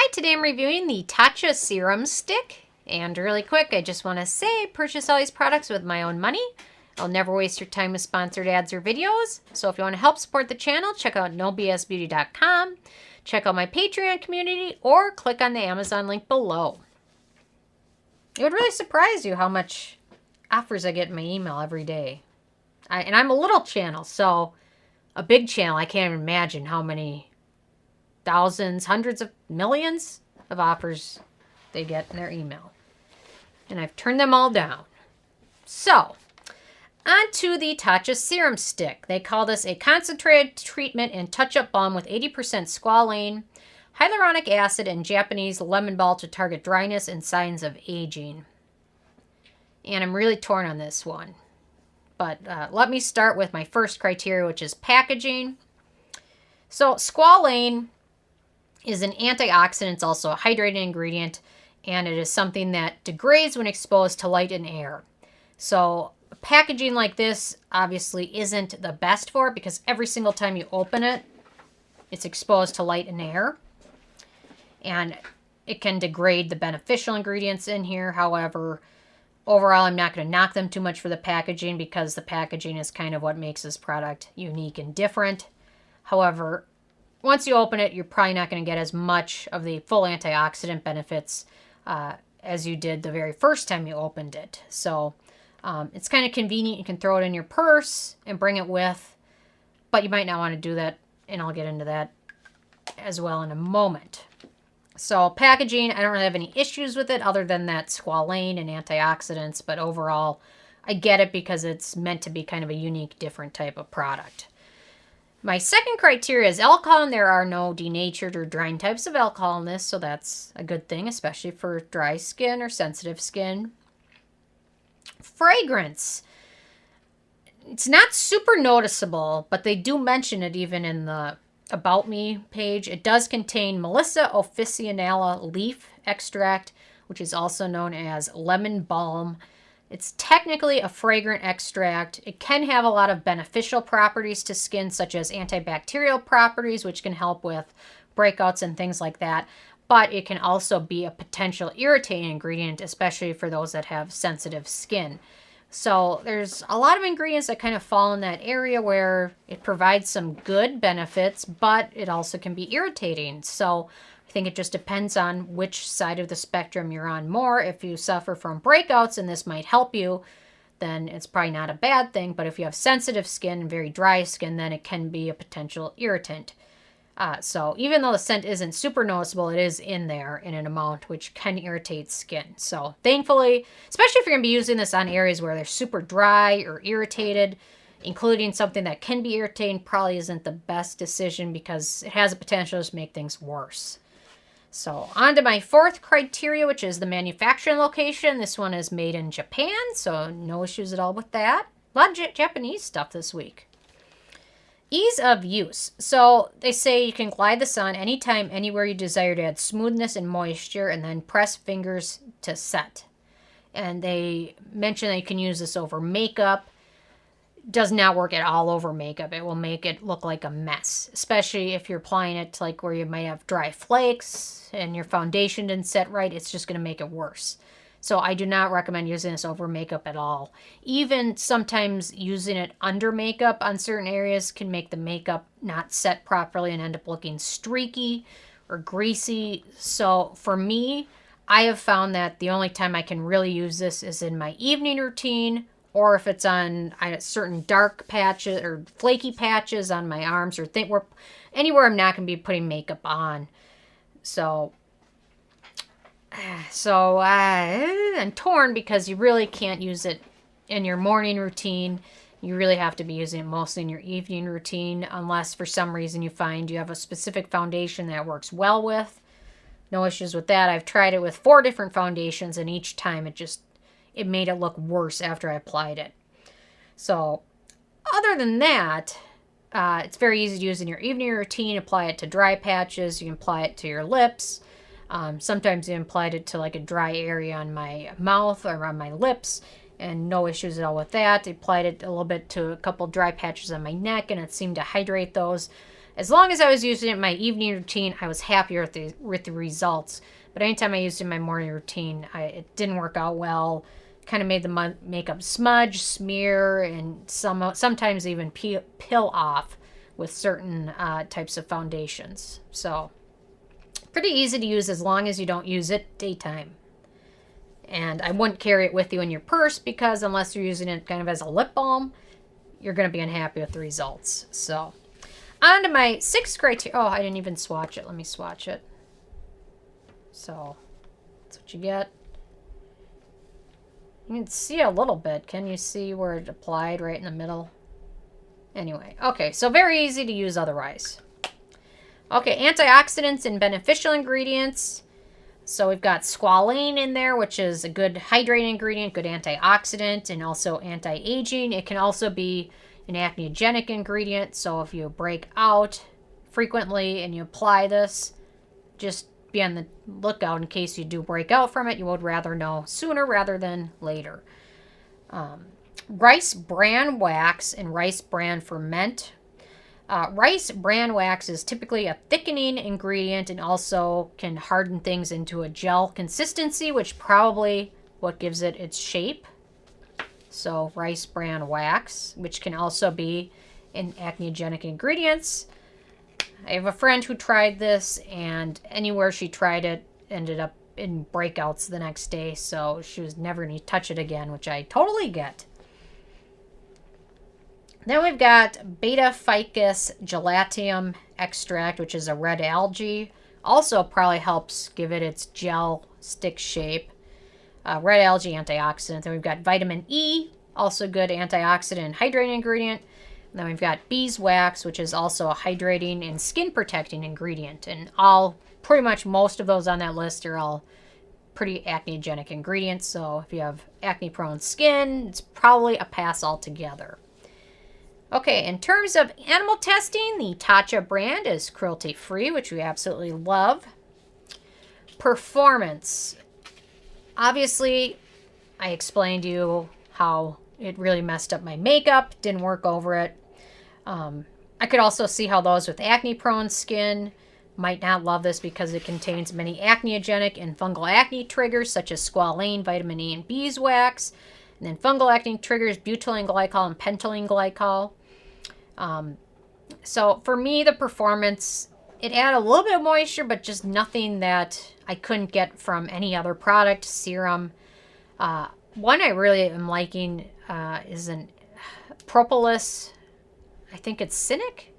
Hi, today I'm reviewing the TATCHA Serum Stick. And really quick, I just want to say, purchase all these products with my own money. I'll never waste your time with sponsored ads or videos. So if you want to help support the channel, check out nobsbeauty.com. Check out my Patreon community or click on the Amazon link below. It would really surprise you how much offers I get in my email every day. And I'm a little channel, so a big channel, I can't even imagine how many thousands, hundreds of millions of offers they get in their email. And I've turned them all down. So, on to the TATCHA Serum Stick. They call this a concentrated treatment and touch-up balm with 80% squalane, hyaluronic acid, and Japanese lemon balm to target dryness and signs of aging. And I'm really torn on this one. But let me start with my first criteria, which is packaging. So, squalane is an antioxidant. It's also a hydrating ingredient, and it is something that degrades when exposed to light and air. So packaging like this obviously isn't the best for it because every single time you open it, it's exposed to light and air. And it can degrade the beneficial ingredients in here. However, overall, I'm not going to knock them too much for the packaging because the packaging is kind of what makes this product unique and different. However, once you open it, you're probably not going to get as much of the full antioxidant benefits as you did the very first time you opened it. So it's kind of convenient. You can throw it in your purse and bring it with, but you might not want to do that, and I'll get into that as well in a moment. So packaging, I don't really have any issues with it other than that squalane and antioxidants, but overall, I get it because it's meant to be kind of a unique, different type of product. My second criteria is alcohol, and there are no denatured or drying types of alcohol in this, so that's a good thing, especially for dry skin or sensitive skin. Fragrance. It's not super noticeable, but they do mention it even in the About Me page. It does contain Melissa officinala leaf extract, which is also known as lemon balm. It's technically a fragrant extract. It can have a lot of beneficial properties to skin, such as antibacterial properties, which can help with breakouts and things like that. But it can also be a potential irritating ingredient, especially for those that have sensitive skin. So there's a lot of ingredients that kind of fall in that area where it provides some good benefits, but it also can be irritating. So I think it just depends on which side of the spectrum you're on more. If you suffer from breakouts and this might help you, then it's probably not a bad thing. But if you have sensitive skin and very dry skin, then it can be a potential irritant. So even though the scent isn't super noticeable, it is in there in an amount which can irritate skin. So thankfully, especially if you're going to be using this on areas where they're super dry or irritated, including something that can be irritating probably isn't the best decision because it has a potential to make things worse. So on to my fourth criteria, which is the manufacturing location. This one is made in Japan, so no issues at all with that. A lot of Japanese stuff this week. Ease of use. So they say you can glide this on anytime, anywhere you desire to add smoothness and moisture, and then press fingers to set. And they mention that you can use this over makeup. Does not work at all over makeup. It will make it look like a mess, especially if you're applying it to like where you might have dry flakes and your foundation didn't set right. It's just going to make it worse. So I do not recommend using this over makeup at all. Even sometimes using it under makeup on certain areas can make the makeup not set properly and end up looking streaky or greasy. So for me, I have found that the only time I can really use this is in my evening routine, or if it's on certain dark patches or flaky patches on my arms, or anywhere I'm not going to be putting makeup on. So I'm torn because you really can't use it in your morning routine. You really have to be using it mostly in your evening routine, unless for some reason you find you have a specific foundation that works well with. No issues with that. I've tried it with 4 different foundations, and each time it made it look worse after I applied it. So other than that, it's very easy to use in your evening routine. Apply it to dry patches. You can apply it to your lips. Sometimes I applied it to like a dry area on my mouth or on my lips, and no issues at all with that. I applied it a little bit to a couple dry patches on my neck, and it seemed to hydrate those. As long as I was using it in my evening routine, I was happier with the results. But anytime I used it in my morning routine, it didn't work out well. Kind of made the makeup smudge, smear, and sometimes even peel off with certain types of foundations. So pretty easy to use as long as you don't use it daytime. And I wouldn't carry it with you in your purse because unless you're using it kind of as a lip balm, you're going to be unhappy with the results. So on to my 6th criteria. Oh, I didn't even swatch it. Let me swatch it. So that's what you get. You can see a little bit. Can you see where it applied right in the middle? Anyway, okay, so very easy to use otherwise. Okay, antioxidants and beneficial ingredients. So we've got squalane in there, which is a good hydrating ingredient, good antioxidant, and also anti-aging. It can also be an acneogenic ingredient. So if you break out frequently and you apply this, just be on the lookout in case you do break out from it. You would rather know sooner rather than later. Rice bran wax and rice bran ferment. Rice bran wax is typically a thickening ingredient and also can harden things into a gel consistency, which probably what gives it its shape. So rice bran wax, which can also be in acneogenic ingredients. I have a friend who tried this, and anywhere she tried it ended up in breakouts the next day, so she was never going to touch it again, which I totally get. Then we've got Betaphycus gelatinum extract, which is a red algae. Also probably helps give it its gel stick shape. Red algae antioxidant. Then we've got vitamin E, also good antioxidant and hydrating ingredient. And then we've got beeswax, which is also a hydrating and skin protecting ingredient. And pretty much most of those on that list are all pretty acneogenic ingredients. So if you have acne prone skin, it's probably a pass altogether. Okay, in terms of animal testing, the TATCHA brand is cruelty-free, which we absolutely love. Performance. Obviously, I explained to you how it really messed up my makeup, didn't work over it. I could also see how those with acne-prone skin might not love this because it contains many acneogenic and fungal acne triggers, such as squalane, vitamin E, and beeswax. And then fungal acne triggers butylene glycol and pentylene glycol. So for me, the performance, it added a little bit of moisture, but just nothing that I couldn't get from any other product, serum. One I really am liking is an propolis. I think it's Cynic.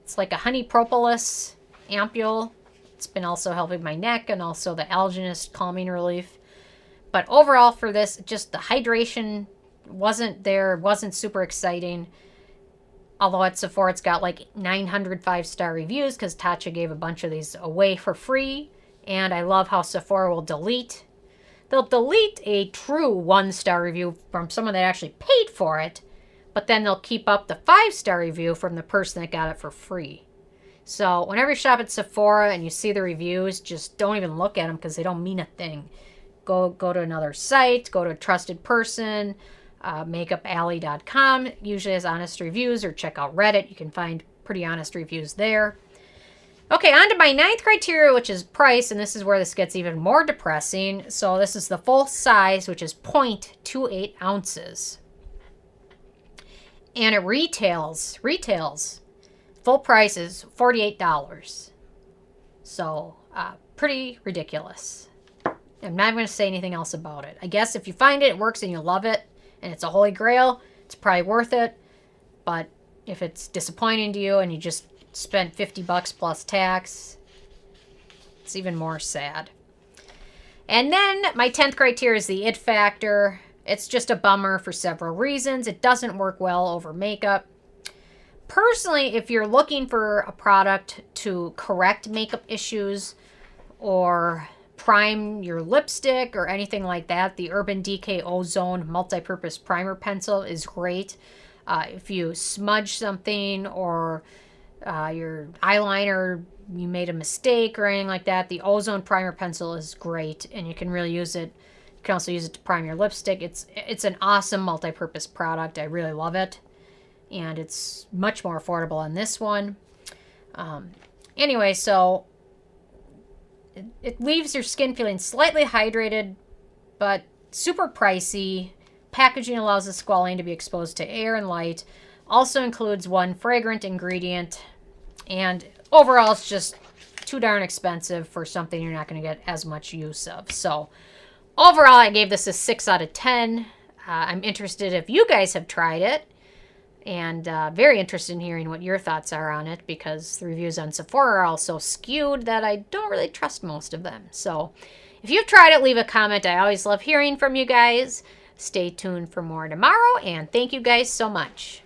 It's like a honey propolis ampule. It's been also helping my neck and also the alginist calming relief. But overall for this, just the hydration wasn't there, wasn't super exciting. Although at Sephora, it's got like 900 5-star reviews because TATCHA gave a bunch of these away for free. And I love how Sephora will delete. They'll delete a true 1-star review from someone that actually paid for it. But then they'll keep up the 5-star review from the person that got it for free. So whenever you shop at Sephora and you see the reviews, just don't even look at them because they don't mean a thing. Go to another site, go to a trusted person. MakeupAlley.com usually has honest reviews, or check out Reddit. You can find pretty honest reviews there. Okay, on to my 9th criteria, which is price, and this is where this gets even more depressing. So this is the full size, which is 0.28 ounces. And it retails, full price is $48. So pretty ridiculous. I'm not going to say anything else about it. I guess if you find it, it works and you love it, and it's a holy grail, it's probably worth it. But if it's disappointing to you and you just spent $50 plus tax, it's even more sad. And then my 10th criteria is the it factor. It's just a bummer for several reasons. It doesn't work well over makeup. Personally, if you're looking for a product to correct makeup issues or prime your lipstick or anything like that, the Urban Decay Ozone Multi-Purpose Primer Pencil is great. If you smudge something or your eyeliner, you made a mistake or anything like that, the Ozone Primer Pencil is great, and you can really use it. You can also use it to prime your lipstick. It's an awesome multi-purpose product. I really love it, and it's much more affordable on this one. Anyway, so it leaves your skin feeling slightly hydrated, but super pricey. Packaging allows the squalane to be exposed to air and light. Also includes one fragrant ingredient. And overall, it's just too darn expensive for something you're not going to get as much use of. So overall, I gave this a 6 out of 10. I'm interested if you guys have tried it. And very interested in hearing what your thoughts are on it, because the reviews on Sephora are also skewed that I don't really trust most of them. So if you've tried it, leave a comment. I always love hearing from you guys. Stay tuned for more tomorrow, and thank you guys so much.